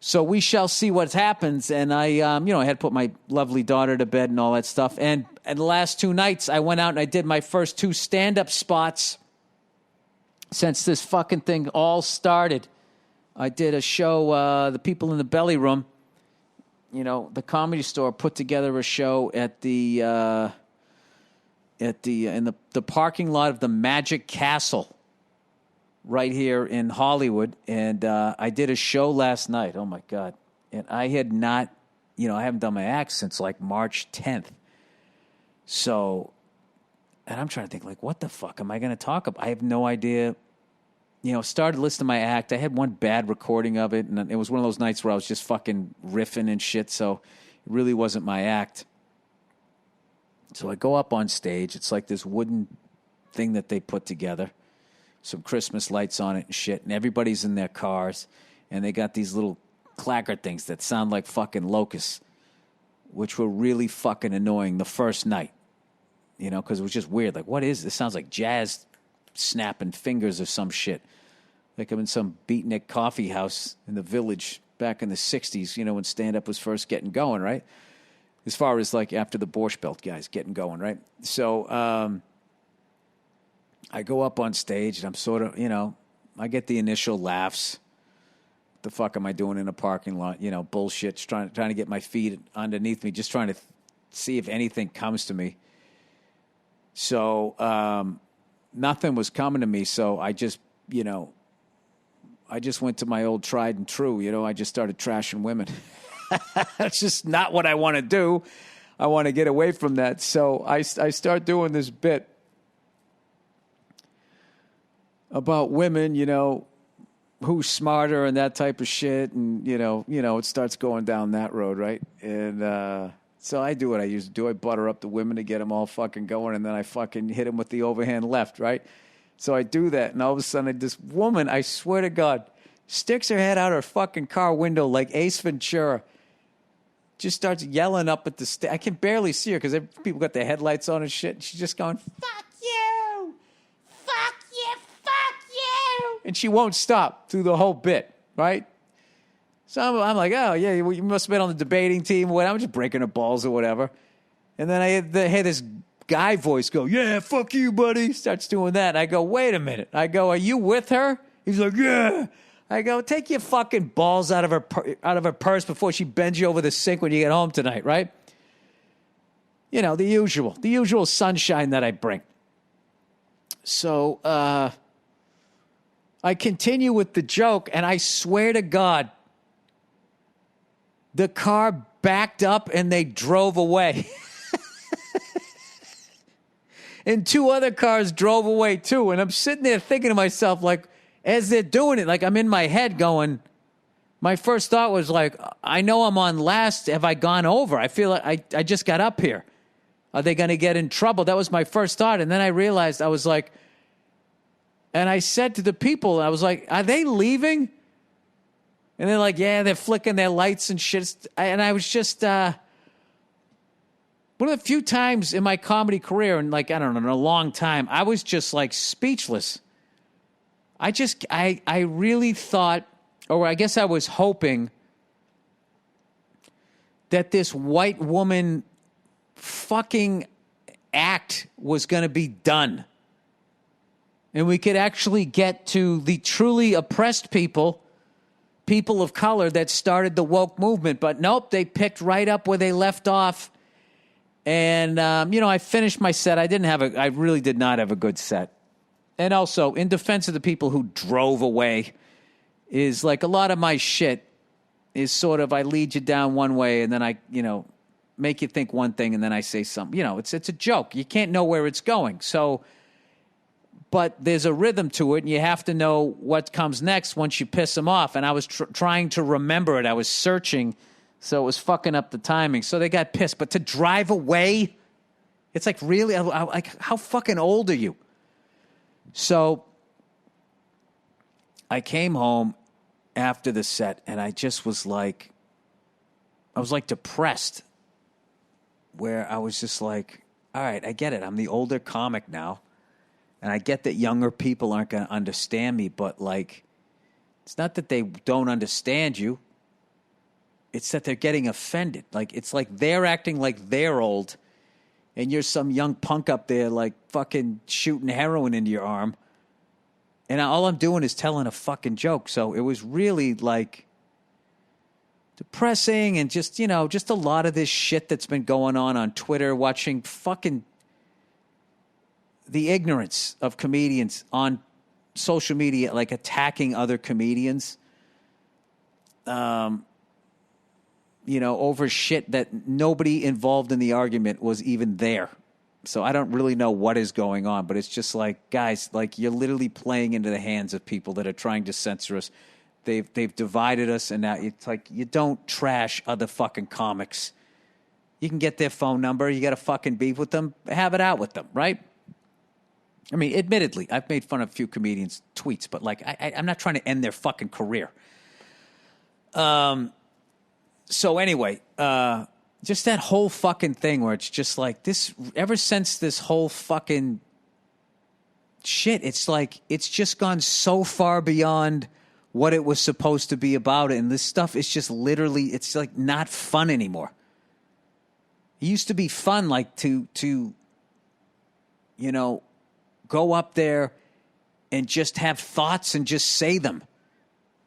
So we shall see what happens. And I had to put my lovely daughter to bed and all that stuff. And the last 2 nights, I went out and I did my first 2 stand-up spots since this fucking thing all started. I did a show, the people in the belly room, the Comedy Store put together a show in the parking lot of the Magic Castle right here in Hollywood. And I did a show last night. Oh, my God. And I had not, I haven't done my act since like March 10th. So, and I'm trying to think, like, what the fuck am I going to talk about? I have no idea. Started listening to my act. I had one bad recording of it, and it was one of those nights where I was just fucking riffing and shit, so it really wasn't my act. So I go up on stage. It's like this wooden thing that they put together, some Christmas lights on it and shit, and everybody's in their cars, and they got these little clacker things that sound like fucking locusts, which were really fucking annoying the first night, because it was just weird. Like, what is this? Sounds like jazz snapping fingers or some shit. Like I'm in some beatnik coffee house in the Village back in the 60s, when stand-up was first getting going, right? As far as like after the Borscht Belt guys getting going, right? So I go up on stage and I'm sort of, I get the initial laughs. What the fuck am I doing in a parking lot? Bullshit, trying to get my feet underneath me, just trying to see if anything comes to me. So nothing was coming to me, so I just went to my old tried and true. I just started trashing women. That's just not what I want to do. I want to get away from that. So I start doing this bit about women, who's smarter and that type of shit. And, it starts going down that road, right? And so I do what I used to do. I butter up the women to get them all fucking going, and then I fucking hit them with the overhand left, right? So I do that, and all of a sudden, this woman, I swear to God, sticks her head out her fucking car window like Ace Ventura. Just starts yelling up at the stage. I can barely see her because people got their headlights on and shit. And she's just going, fuck you! Fuck you! Fuck you! And she won't stop through the whole bit, right? So I'm like, oh, yeah, you must have been on the debating team. I'm just breaking her balls or whatever. And then I hear this guy voice go, yeah, fuck you, buddy. Starts doing that. I go, wait a minute. I go, are you with her? He's like, yeah. I go, take your fucking balls out of her purse before she bends you over the sink when you get home tonight, right? The usual sunshine that I bring. So I continue with the joke, and I swear to God, the car backed up and they drove away. And 2 other cars drove away too. And I'm sitting there thinking to myself, like, as they're doing it, like I'm in my head going, my first thought was like, I know I'm on last. Have I gone over? I feel like I just got up here. Are they going to get in trouble? That was my first thought. And then I realized I was like, and I said to the people, I was like, are they leaving? And they're like, yeah, they're flicking their lights and shit. And I was just, one of the few times in my comedy career, and like, I don't know, in a long time, I was just like speechless. I really thought, or I guess I was hoping that this white woman fucking act was going to be done. And we could actually get to the truly oppressed people of color that started the woke movement. But nope, they picked right up where they left off. And, I finished my set. I really did not have a good set. And also, in defense of the people who drove away, is like a lot of my shit is sort of I lead you down one way and then I, make you think one thing and then I say something. It's a joke. You can't know where it's going. So, but there's a rhythm to it and you have to know what comes next once you piss them off. And I was trying to remember it. I was searching, so it was fucking up the timing. So they got pissed. But to drive away, it's like, really? Like, how fucking old are you? So I came home after the set and I just was like, depressed, where I was just like, all right, I get it. I'm the older comic now. And I get that younger people aren't going to understand me, but like, it's not that they don't understand you. It's that they're getting offended. Like, it's like they're acting like they're old, and you're some young punk up there, like, fucking shooting heroin into your arm. And all I'm doing is telling a fucking joke. So it was really, like, depressing, and just, you know, just a lot of this shit that's been going on Twitter, watching fucking the ignorance of comedians on social media, like attacking other comedians, you know, over shit that nobody involved in the argument was even there. So I don't really know what is going on, but it's just like, guys, like, you're literally playing into the hands of people that are trying to censor us. They've divided us, and now it's like, you don't trash other fucking comics. You can get their phone number. You got a fucking beef with them. Have it out with them, right? I mean, admittedly, I've made fun of a few comedians' tweets, but, like, I'm not trying to end their fucking career. So anyway, just that whole fucking thing where it's just like this, ever since this whole fucking shit, it's like, it's just gone so far beyond what it was supposed to be about. And this stuff is just literally, it's like not fun anymore. It used to be fun, like, to, you know, go up there and just have thoughts and just say them.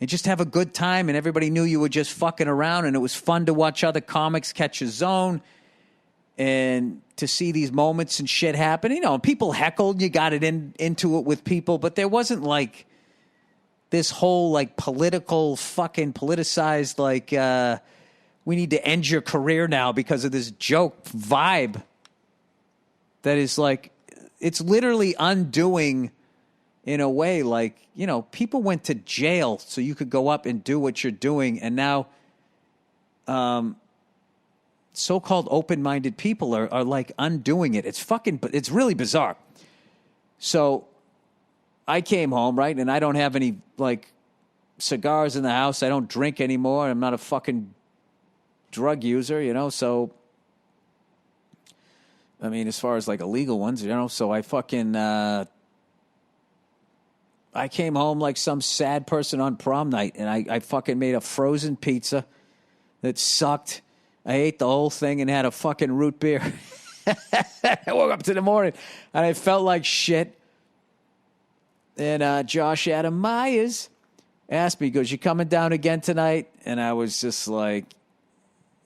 And just have a good time, and everybody knew you were just fucking around, and it was fun to watch other comics catch a zone and to see these moments and shit happen. You know, people heckled, you got it into it with people, but there wasn't, like, this whole, like, political fucking politicized, like, we need to end your career now because of this joke vibe that is, like, it's literally undoing, in a way, like, you know, people went to jail so you could go up and do what you're doing. And now so-called open-minded people are like undoing it. It's fucking, it's really bizarre. So I came home, right? And I don't have any, like, cigars in the house. I don't drink anymore. I'm not a fucking drug user, you know? So, I mean, as far as, like, illegal ones, you know? So I fucking, I came home like some sad person on prom night, and I fucking made a frozen pizza that sucked. I ate the whole thing and had a fucking root beer. I woke up to the morning, and I felt like shit. And Josh Adam Myers asked me, he goes, "You coming down again tonight?" And I was just like,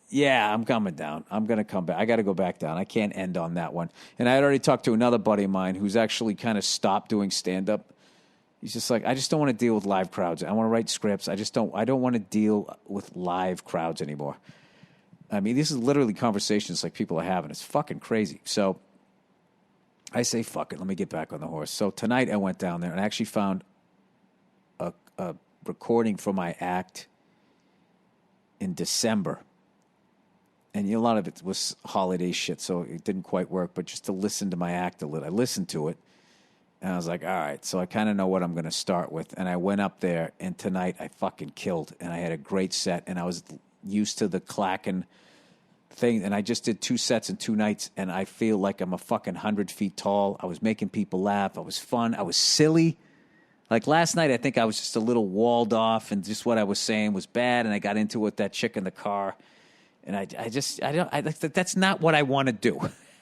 yeah, I'm coming down. I'm going to come back. I got to go back down. I can't end on that one. And I had already talked to another buddy of mine who's actually kind of stopped doing stand-up. He's just like, I just don't want to deal with live crowds. I want to write scripts. I don't want to deal with live crowds anymore. I mean, this is literally conversations like people are having. It's fucking crazy. So I say, fuck it. Let me get back on the horse. So tonight I went down there and I actually found a recording for my act in December. And a lot of it was holiday shit, so it didn't quite work. But just to listen to my act a little, I listened to it. And I was like, all right, so I kind of know what I'm going to start with. And I went up there, and tonight I fucking killed. And I had a great set, and I was used to the clacking thing. And I just did 2 sets in 2 nights, and I feel like I'm a fucking 100 feet tall. I was making people laugh. I was fun. I was silly. Like last night, I think I was just a little walled off, and just what I was saying was bad, and I got into it with that chick in the car. And that's not what I want to do.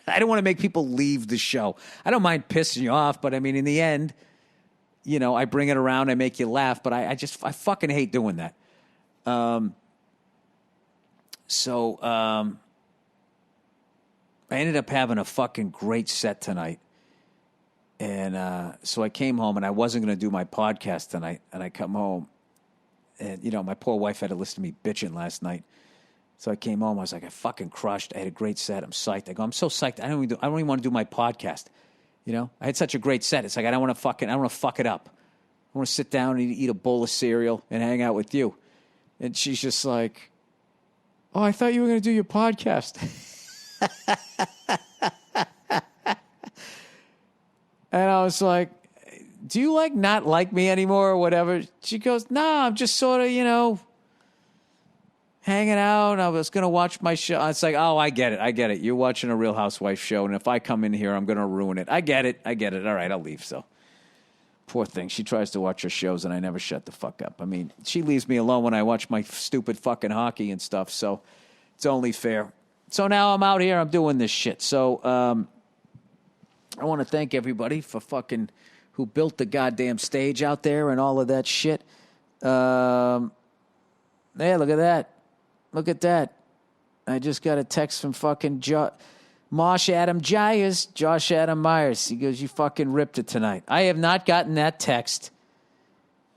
I don't want to make people leave the show. I don't mind pissing you off, but I mean, in the end, you know, I bring it around, I make you laugh, but I fucking hate doing that. So I ended up having a fucking great set tonight. And so I came home, and I wasn't going to do my podcast tonight. And I come home, and, you know, my poor wife had to listen to me bitching last night. So I came home. I was like, I fucking crushed. I had a great set. I'm psyched. I go, I'm so psyched. I don't even want to do my podcast. You know, I had such a great set. It's like, I don't want to fuck it up. I want to sit down and eat a bowl of cereal and hang out with you. And she's just like, oh, I thought you were going to do your podcast. And I was like, do you like not like me anymore or whatever? She goes, no, I'm just sort of, you know, hanging out. I was going to watch my show. It's like, oh, I get it. You're watching a Real Housewives show, and if I come in here, I'm going to ruin it. I get it. All right, I'll leave. So Poor thing. She tries to watch her shows, and I never shut the fuck up. I mean, she leaves me alone when I watch my stupid fucking hockey and stuff, so it's only fair. So now I'm out here. I'm doing this shit. So I want to thank everybody for fucking who built the goddamn stage out there and all of that shit. Yeah, look at that. Look at that. I just got a text from fucking Josh Adam Myers. He goes, you fucking ripped it tonight. I have not gotten that text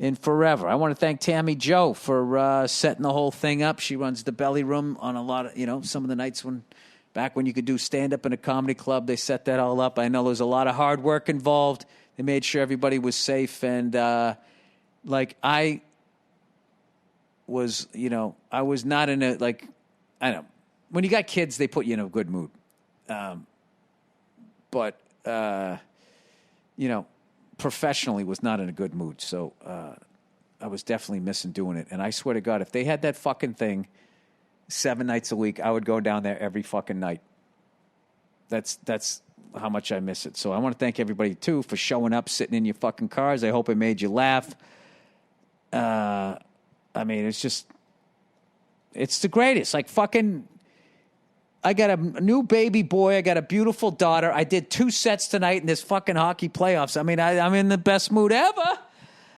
in forever. I want to thank Tammy Joe for setting the whole thing up. She runs the Belly Room on a lot of, some of the nights back when you could do stand-up in a comedy club, they set that all up. I know there was a lot of hard work involved. They made sure everybody was safe. And, I was, I was not in a, I don't know. When you got kids, they put you in a good mood. But professionally was not in a good mood. So I was definitely missing doing it. And I swear to God, if they had that fucking thing 7 nights a week, I would go down there every fucking night. That's how much I miss it. So I want to thank everybody, too, for showing up, sitting in your fucking cars. I hope it made you laugh. I mean, it's the greatest. Like fucking... I got a new baby boy. I got a beautiful daughter. I did 2 sets tonight in this fucking hockey playoffs. I mean, I'm in the best mood ever.